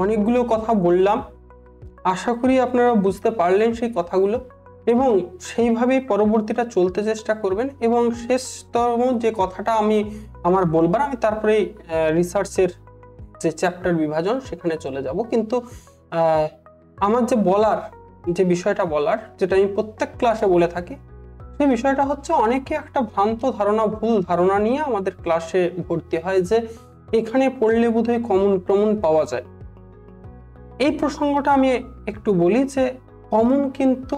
অনেকগুলো কথা বললাম, আশা করি আপনারা বুঝতে পারলেন সেই কথাগুলো এবং সেইভাবেই পরবর্তীটা চলতে চেষ্টা করবেন। এবং শেষতম যে কথাটা আমি আমার বলবার, আমি তারপরে রিসার্চের যে চ্যাপ্টার বিভাজন সেখানে চলে যাব। কিন্তু আমার যে বলার যে বিষয়টা বলার, যেটা আমি প্রত্যেক ক্লাসে বলে থাকি, সেই বিষয়টা হচ্ছে অনেকে একটা ভ্রান্ত ধারণা, ভুল ধারণা নিয়ে আমাদের ক্লাসে ভর্তি হয় যে এখানে পড়লে বোধহয় কমন পাওয়া যায়। এই প্রসঙ্গটা আমি একটু বলি যে কমন কিন্তু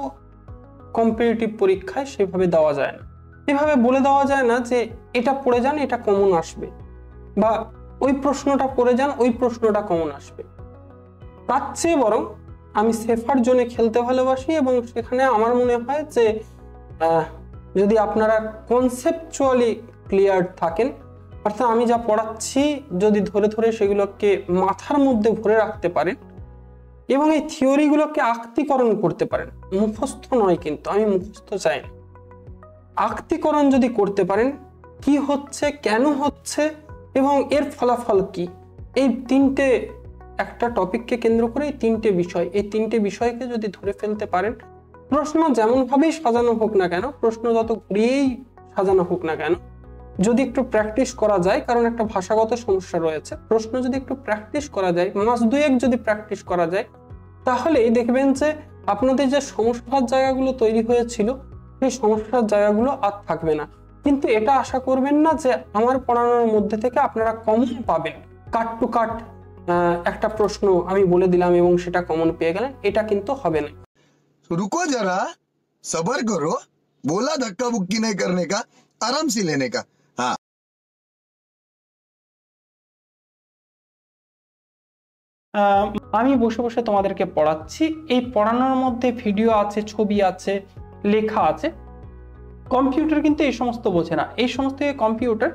কম্পিটিটিভ পরীক্ষায় সেভাবে দেওয়া যায় না। এভাবে বলে দেওয়া যায় না যে এটা পড়ে যান, এটা কমন আসবে, বা ওই প্রশ্নটা পড়ে যান, ওই প্রশ্নটা কমন আসবে। তার চেয়ে বরং আমি সেফার জোনে খেলতে ভালোবাসি এবং সেখানে আমার মনে হয় যে যদি আপনারা কনসেপচুয়ালি ক্লিয়ার থাকেন, অর্থাৎ আমি যা পড়াচ্ছি যদি ধরে ধরে সেগুলোকে মাথার মধ্যে ভরে রাখতে পারেন এবং এই থিওরিগুলোকে আত্মীকরণ করতে পারেন, মুখস্থ নয়, কিন্তু আমি মুখস্থ চাই না, আত্মীকরণ যদি করতে পারেন, কি হচ্ছে, কেন হচ্ছে এবং এর ফলাফল কি, এই তিনটে, একটা টপিককে কেন্দ্র করে এই তিনটে বিষয়, এই তিনটে বিষয়কে যদি ধরে ফেলতে পারেন, প্রশ্ন যেমন ভাবেই সাজানো হোক না কেন, প্রশ্ন যত ঘুরিয়েই সাজানো হোক না কেন, যদি একটু প্র্যাকটিস করা যায়, কারণ একটা ভাষাগত সমস্যা রয়েছে, প্রশ্ন যদি একটু প্র্যাকটিস করা যায়, মাস দুয়েক যদি প্র্যাকটিস করা যায়, তাহলেই দেখবেন যে আপনাদের যে সমস্যার জায়গাগুলো তৈরি হয়েছিল সেই সমস্যার জায়গাগুলো আর থাকবে না। কিন্তু এটা আশা করবেন না যে আমার পড়ানোর মধ্যে থেকে আপনারা কমন পাবেন, কাট টু কাট একটা প্রশ্ন আমি বলে দিলাম এবং সেটা কমন পেয়ে গেলেন, এটা কিন্তু হবে না। रुको जरा, सबर करो, बोला धक्का बुक्की नहीं करने का, आराम से लेने का। हाँ, আমি বসে বসে তোমাদেরকে পড়াচ্ছি, এই পড়ানোর মধ্যে ভিডিও আছে, ছবি আছে, লেখা আছে। কম্পিউটার কিন্তু এই সমস্ত বোঝে না, এই সমস্ত কম্পিউটার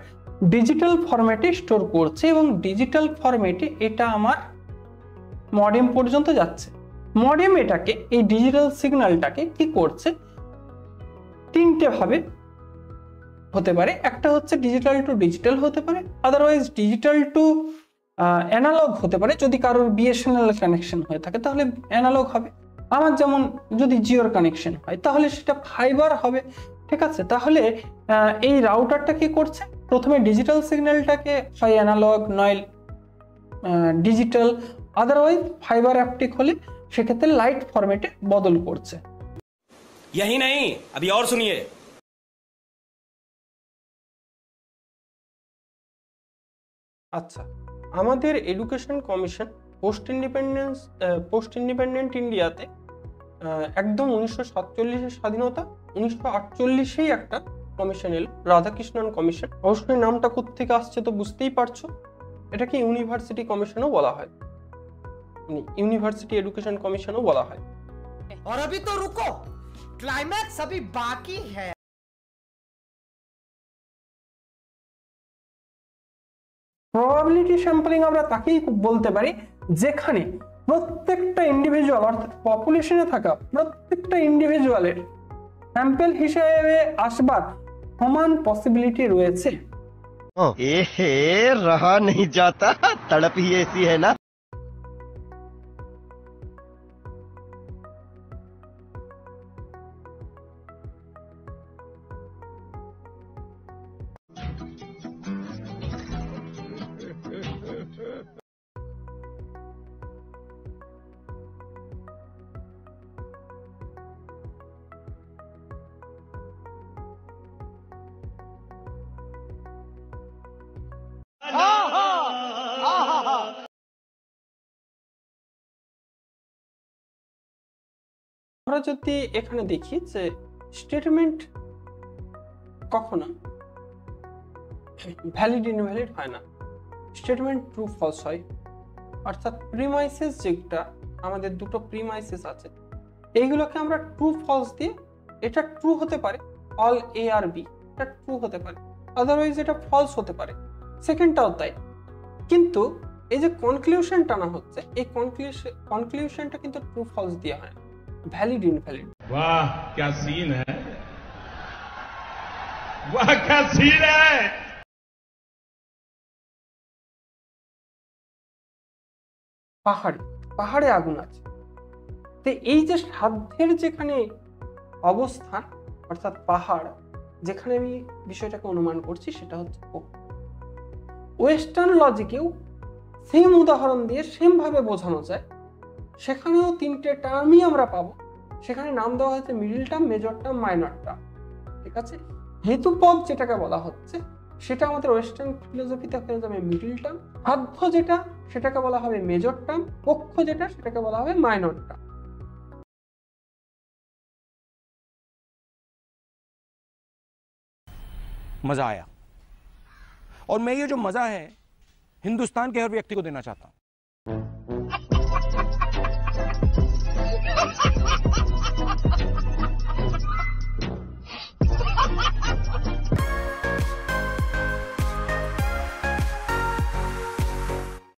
ডিজিটাল ফরম্যাটে স্টোর করছে এবং ডিজিটাল ফরম্যাটে এটা আমার মডেম পর্যন্ত যাচ্ছে। মডেম এটাকে, এই ডিজিটাল সিগন্যালটাকে কি করছে, তিনটে ভাবে হতে পারে। একটা হচ্ছে ডিজিটাল টু ডিজিটাল হতে পারে, আদারওয়াইজ ডিজিটাল টু অ্যানালগ হতে পারে। যদি কারোর বিএসএনএল কানেকশন হয়ে থাকে তাহলে অ্যানালগ হবে, আমার যেমন যদি জিওর কানেকশন হয় তাহলে সেটা ফাইবার হবে। ঠিক আছে, তাহলে এই রাউটারটা কি করছে, প্রথমে ডিজিটাল সিগন্যালটাকে হয় অ্যানালগ নয় ডিজিটাল, আদারওয়াইজ ফাইবার অপটিক হলে সেক্ষেত্রে লাইট ফরম্যাটে বদল করছে। यही नहीं, अभी और सुनिए। আচ্ছা, আমাদের এডুকেশন কমিশন পোস্ট ইন্ডিপেন্ডেন্ট ইন্ডিয়াতে একদম 1947-এর স্বাধীনতা, 1948-এই একটা কমিশন এলো, রাধাকৃষ্ণন কমিশন। অবশ্যই নামটা কোত্থেকে আসছে তো বুঝতেই পারছো, এটাকে ইউনিভার্সিটি কমিশনও বলা হয়, ইউনিভার্সিটি এডুকেশন কমিশনও বলা হয়। और अभी तो रुको, क्लाइमैक्स अभी बाकी है। প্রবাবিলিটি স্যাম্পলিং আমরা তাকেই বলতে পারি যেখানে প্রত্যেকটা ইন্ডিভিজুয়াল, অর্থাৎ পপুলেশনে থাকা প্রত্যেকটা ইন্ডিভিজুয়ালের স্যাম্পল হিসেবে আসবার সমান পসিবিলিটি রয়েছে। एहे, रहा नहीं जाता, तड़प ही ऐसी है ना। আমরা যদি এখানে দেখি যে স্টেটমেন্ট কখনো ভ্যালিড ইনভ্যালিড হয় না, স্টেটমেন্ট ট্রু ফলস হয়। অর্থাৎ প্রিমাইসেস, যেটা আমাদের দুটো প্রিমাইসেস আছে, এইগুলোকে আমরা ট্রু ফলস দিয়ে, এটা ট্রু হতে পারে, অল এ আর বি, এটা ট্রু হতে পারে, আদারওয়াইজ এটা ফলস হতে পারে, সেকেন্ডটাও তাই। কিন্তু এই যে কনক্লুশন টানা হচ্ছে, এই কনক্লুশনটা কিন্তু ট্রু ফলস দিয়ে হয় না, ভ্যালিড ইনভ্যালিড। वाह क्या सीन है, वाह क्या सीन है। পাহাড়ে আগুন আছে। তো এই যে সাধ্যের যেখানে অবস্থান অর্থাৎ পাহাড়, যেখানে আমি বিষয়টাকে অনুমান করছি সেটা হচ্ছে পক্ষ। ওয়েস্টার্ন লজিকেও সেম উদাহরণ দিয়ে সেম ভাবে বোঝানো যায়। সেখানেও তিনটে টার্মই আমরা পাবো। সেখানে নাম দেওয়া হয়েছে middle term, major term, minor term. ঠিক আছে, হেতুপদ যেটাকে বলা হচ্ছে সেটা আমাদের ওয়েস্টার্ন ফিলোসফিতে হয়ে যাবে মিডল টার্ম, সাধ্য যেটা সেটাকে বলা হবে মেজর টার্ম, পক্ষ যেটা সেটাকে বলা হবে মাইনর টার্ম। मजा आया और मैं ये जो मजा है हिंदुस्तान के हर व्यक्ति को देना चाहता हूं।